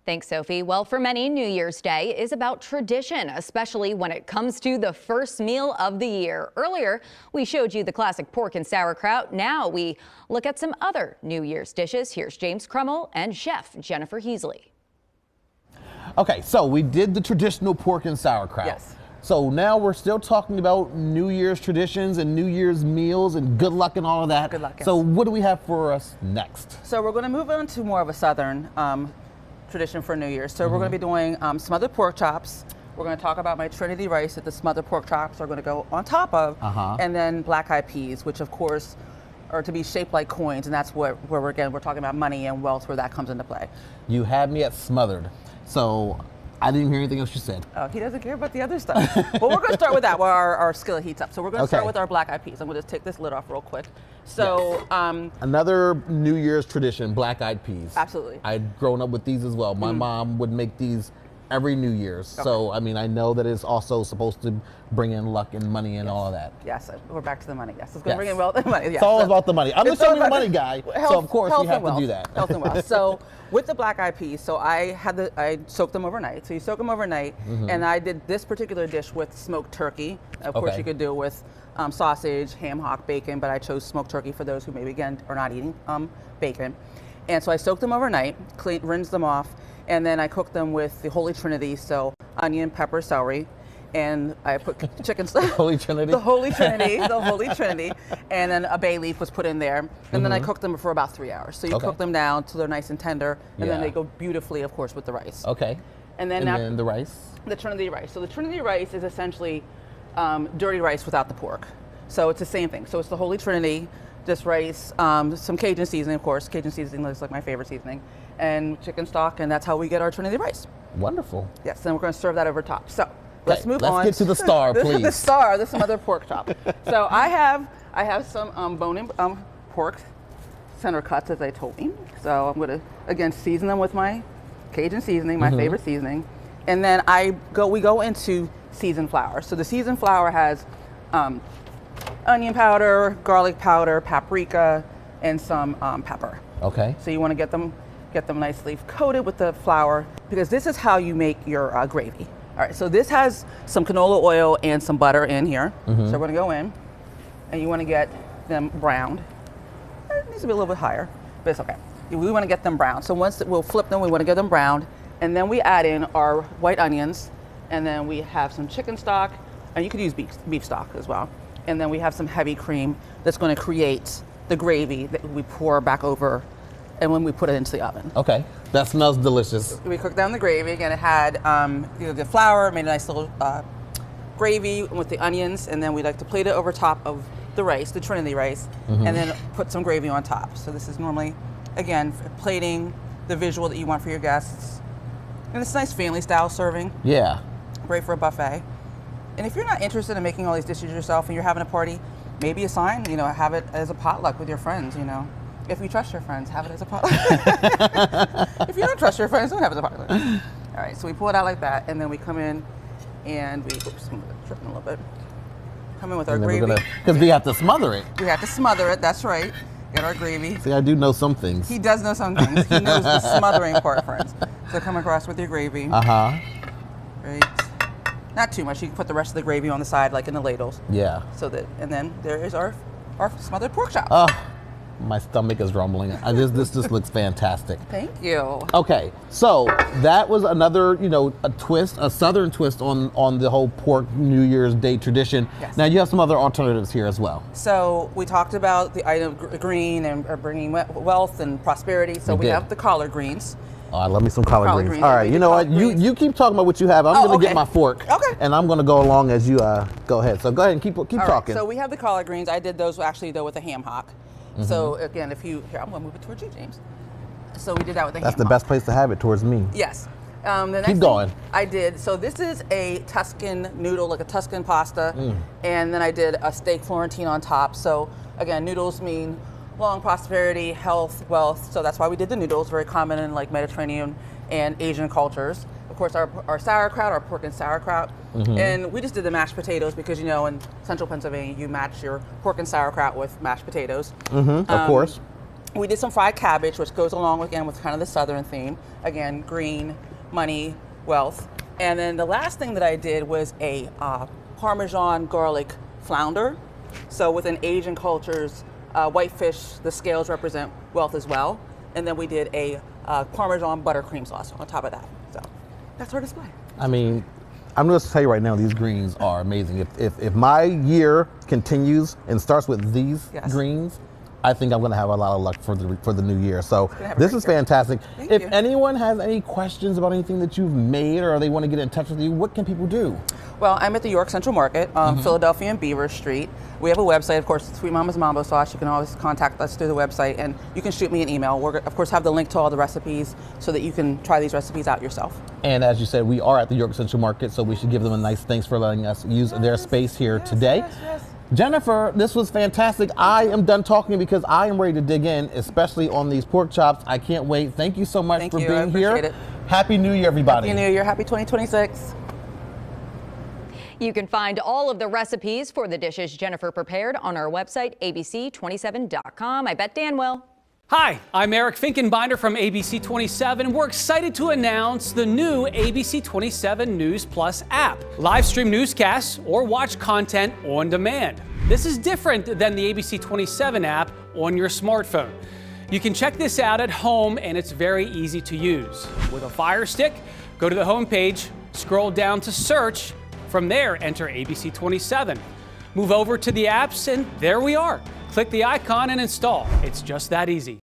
Thanks, Sophie. Well, for many, New Year's Day is about tradition, especially when it comes to the first meal of the year. Earlier, we showed you the classic pork and sauerkraut. Now we look at some other New Year's dishes. Here's James Crummell and chef Jennifer Heasley. Okay, so we did the traditional pork and sauerkraut. Yes. So now we're still talking about New Year's traditions and New Year's meals and good luck and all of that. Good luck, yes. So what do we have for us next? So we're going to move on to more of a southern tradition for New Year's. So we're going to be doing smothered pork chops. We're going to talk about my Trinity rice that the smothered pork chops are going to go on top of. And then black-eyed peas, which of course are to be shaped like coins, and that's where we're talking about money and wealth, where that comes into play. You had me at smothered. So I didn't hear anything else you said. Oh, he doesn't care about the other stuff. Well, we're going to start with that while our skillet heats up. So we're going to start with our black-eyed peas. I'm going to take this lid off real quick. So, another New Year's tradition, black-eyed peas. Absolutely. I'd grown up with these as well. My mom would make these every New Year's. So, I mean, I know that it's also supposed to bring in luck and money and all of that. Yes, we're back to the money. Yes, it's going to bring in wealth and money. Yes. It's all about the money. I'm the Show Me the Money guy, health, so of course we have to do that. Health and wealth. So with the black-eyed peas, so I soaked them overnight. So you soak them overnight, and I did this particular dish with smoked turkey. Of course, you could do it with sausage, ham hock, bacon, but I chose smoked turkey for those who maybe again are not eating bacon. And so I soaked them overnight, rinsed them off, and then I cooked them with the Holy Trinity, so onion, pepper, celery, and I put chicken stock. Holy Trinity? The Holy Trinity, the Holy Trinity, and then a bay leaf was put in there, and then I cooked them for about 3 hours. So you cook them down till they're nice and tender, and then they go beautifully, of course, with the rice. Okay. And then the rice? The Trinity rice. So the Trinity rice is essentially dirty rice without the pork. So it's the same thing. So it's the Holy Trinity, this rice, some Cajun seasoning, of course. Cajun seasoning is like my favorite seasoning, and chicken stock, and that's how we get our Trinity rice. Wonderful. Yes, and we're going to serve that over top. So let's move on. Let's get to the star, please. The star, the smothered pork chop. So I have some bone-in pork center cuts, as I told you. So I'm going to again season them with my Cajun seasoning, my favorite seasoning, and then we go into seasoned flour. So the seasoned flour has onion powder, garlic powder, paprika, and some pepper. Okay. So you want to get them nicely coated with the flour, because this is how you make your gravy. All right, so this has some canola oil and some butter in here. So we're going to go in, and you want to get them browned. It needs to be a little bit higher, but it's okay. We want to get them browned. So once we'll flip them, we want to get them browned, and then we add in our white onions, and then we have some chicken stock, and you could use beef stock as well. And then we have some heavy cream that's going to create the gravy that we pour back over, and when we put it into the oven. Okay, that smells delicious. We cooked down the gravy. Again, it had the flour, made a nice little gravy with the onions, and then we like to plate it over top of the rice, the Trinity rice, and then put some gravy on top. So this is normally, again, plating the visual that you want for your guests. And it's a nice family style serving. Yeah. Great for a buffet. And if you're not interested in making all these dishes yourself and you're having a party, maybe assign, have it as a potluck with your friends, If you trust your friends, have it as a potluck. If you don't trust your friends, don't have it as a potluck. All right, so we pull it out like that, and then we come in and I'm tripping a little bit. Come in with our gravy. Because we have to smother it. We have to smother it, that's right. Get our gravy. See, I do know some things. He does know some things. He knows the smothering part, friends. So come across with your gravy. Great. Not too much. You can put the rest of the gravy on the side, like in the ladles. Yeah. And then there is our smothered pork chop. Oh, my stomach is rumbling. This just looks fantastic. Thank you. Okay, so that was another, a twist, a southern twist on the whole pork New Year's Day tradition. Yes. Now you have some other alternatives here as well. So we talked about the item green and bringing wealth and prosperity. So we have the collard greens. Oh, I love me some collard greens. All right, you know what? You keep talking about what you have. I'm going to get my fork. Okay. And I'm going to go along as you go ahead. So go ahead and keep talking. Right, so we have the collard greens. I did those actually though with a ham hock. So again, here, I'm going to move it towards you, James. So we did that with the ham hock. That's the best place to have it, towards me. Yes. The next keep going. I did. So this is a Tuscan noodle, like a Tuscan pasta, and then I did a steak Florentine on top. So again, noodles mean long prosperity, health, wealth. So that's why we did the noodles, very common in like Mediterranean and Asian cultures. Of course, our sauerkraut, our pork and sauerkraut. And we just did the mashed potatoes because, in central Pennsylvania, you match your pork and sauerkraut with mashed potatoes. Of course. We did some fried cabbage, which goes along again with kind of the southern theme. Again, green, money, wealth. And then the last thing that I did was a Parmesan garlic flounder. So within Asian cultures, whitefish, the scales represent wealth as well. And then we did a Parmesan buttercream sauce on top of that. So that's our display. I mean, I'm going to tell you right now, these greens are amazing. If my year continues and starts with these greens, I think I'm going to have a lot of luck for the new year. So this is fantastic. If anyone has any questions about anything that you've made or they want to get in touch with you, what can people do? Well, I'm at the York Central Market, Philadelphia and Beaver Street. We have a website, of course, Sweet Mama's Mambo Sauce. You can always contact us through the website, and you can shoot me an email. We'll, of course, have the link to all the recipes so that you can try these recipes out yourself. And as you said, we are at the York Central Market, so we should give them a nice thanks for letting us use their space here today. Jennifer, this was fantastic. I am done talking because I am ready to dig in, especially on these pork chops. I can't wait. Thank you so much for being here. It. Happy New Year, everybody. Happy New Year. Happy 2026. You can find all of the recipes for the dishes Jennifer prepared on our website, abc27.com. I bet Dan will. Hi, I'm Eric Finkenbinder from ABC27, and we're excited to announce the new ABC27 News Plus app. Live stream newscasts or watch content on demand. This is different than the ABC27 app on your smartphone. You can check this out at home, and it's very easy to use. With a Fire Stick, go to the home page, scroll down to search. From there, enter ABC27. Move over to the apps, and there we are. Click the icon and install. It's just that easy.